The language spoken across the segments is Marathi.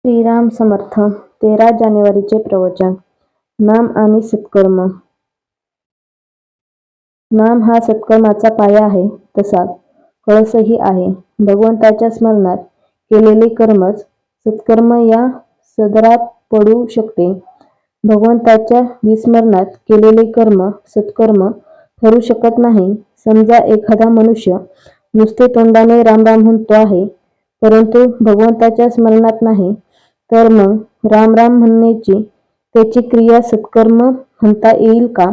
श्रीराम समर्थ. 13 जानेवारीचे प्रवचन. नाम आणि सत्कर्म. नाम हा सत्कर्माचा पाया आहे, तसाच कळसही आहे. भगवंताच्या स्मरणात केलेले कर्मच सत्कर्म या सदरात पडू शकते. भगवंताच्या विस्मरणात केलेले कर्म सत्कर्म ठरू शकत नाही. समजा एखादा मनुष्य नुसते तोंडाने राम राम म्हणतो आहे, परंतु भगवंताच्या स्मरणात नाही, तर मग राम राम म्हणण्याची त्याची क्रिया सत्कर्म म्हणता येईल का?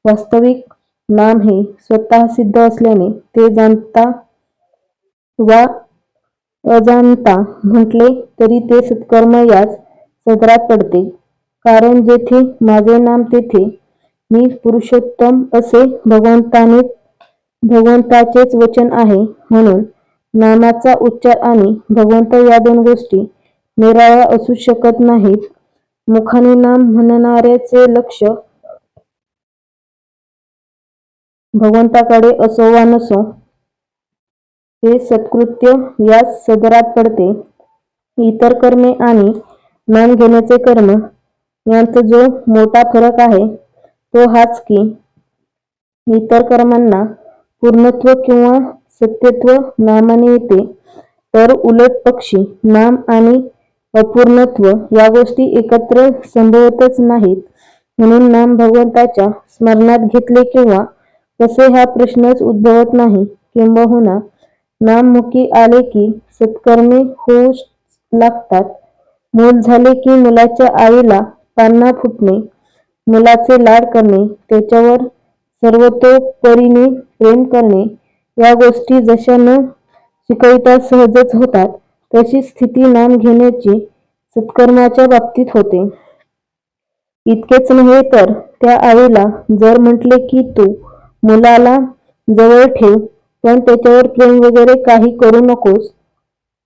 वास्तविक नाम हे स्वतः सिद्ध असल्याने ते जाणता वा अजाणता म्हटले तरी ते सत्कर्म याच सदरात पडते. कारण जेथे माझे नाम तेथे मी पुरुषोत्तम असे भगवंताचेच वचन आहे. म्हणून नामाचा उच्चार आणि भगवंत या दोन गोष्टी निराळ्या असू शकत नाहीत. मुखाने नाम म्हणणाऱ्याचे लक्ष भगवंताकडे असो वा नसो, ते सत्कृत्य याच सदरात पडते. इतर कर्मे आणि नाम घेण्याचे कर्म यांत जो मोठा फरक आहे तो हाच की, इतर कर्मांना पूर्णत्व किंवा सत्यत्व नामाने येते, तर उलट पक्षी नाम आणि अपूर्णत्व या गोष्टी एकत्र संभवतच नाहीत. म्हणून नाम भगवंताच्या स्मरणात घेतले किंवा कसे हा प्रश्नच उद्भवत नाही. किंबहुना नाम मुखी आले की सत्कर्मे होऊ लागतात. मूल झाले की मुलाच्या आईला पान्हा फुटणे, मुलाचे लाड करणे, त्याच्यावर सर्वतोपरीने प्रेम करणे या गोष्टी जशा न शिकविता सहजच होतात, तशी स्थिती नाम घेण्याची सत्कर्माच्या बाबतीत होते. इतकेच नव्हे तर त्या आईला जर म्हटले की तू मुलाला जवळ ठेव, पण त्याच्यावर प्रेम वगैरे काही करू नकोस,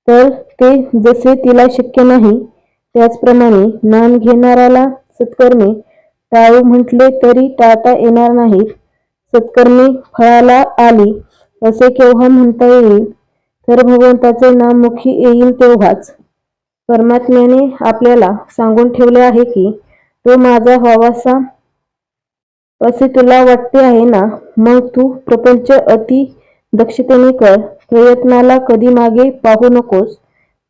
तर ते जसे तिला शक्य नाही, त्याचप्रमाणे नाम घेणाऱ्याला सत्कर्मे टाळू म्हटले तरी टाळता येणार नाहीत. सत्कर्मे फळाला आली असे केव्हा म्हणता येईल, तर भगवंताचे नाम मुखी येईल तेव्हाच. परमात्म्याने आपल्याला सांगून ठेवले आहे की तो माझा व्हावासा असे तुला वाटते आहे ना, मग तू प्रपंच अति दक्षतेने कर. प्रयत्नाला कधी मागे पाहू नकोस,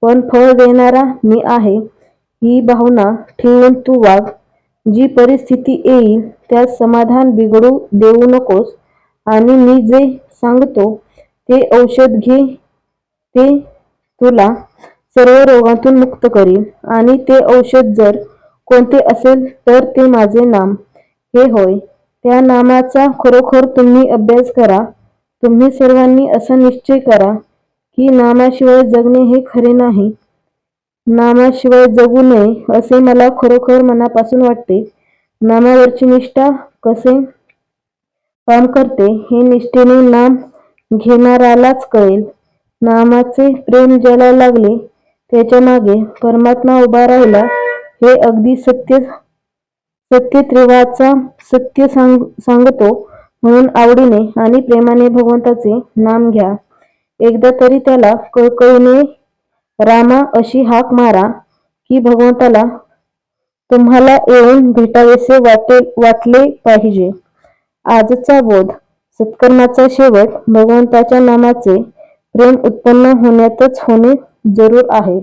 पण फळ देणारा मी आहे ही भावना ठेवून तू वाग. जी परिस्थिती येईल त्यात समाधान बिघडू देऊ नकोस आणि मी जे सांगतो ते औषध घे. ते तुला सर्व रोगांतून मुक्त करील. आणि ते औषध जर कोणते असेल तर ते माझे नाम हे होय. त्या नामाचा खरोखर तुम्ही अभ्यास करा. तुम्ही सर्वांनी असा निश्चय करा की नामाशिवाय जगणे हे खरे नाही. नामाशिवाय जगू नये असे मला खरोखर मनापासून वाटते. नामावरची निष्ठा कसे काम करते हे निष्ठेने नाम घेणारालाच कळेल. नामाचे प्रेम ज्याला लागले त्याच्या मागे परमात्मा उभा राहिला हे अगदी सत्य त्रिवाचा सत्य सांगतो. म्हणून आवडीने आणि प्रेमाने भगवंताचे नाम घ्या. एकदा तरी त्याला कळकळीने रामा अशी हाक मारा की भगवंताला तुम्हाला येऊन भेटावेसे वाटले पाहिजे. आजचा बोध. सत्कर्माचा शेवट भगवंताच्या नामाचे प्रेम उत्पन्न होण्यातच होणे जरूर आहे.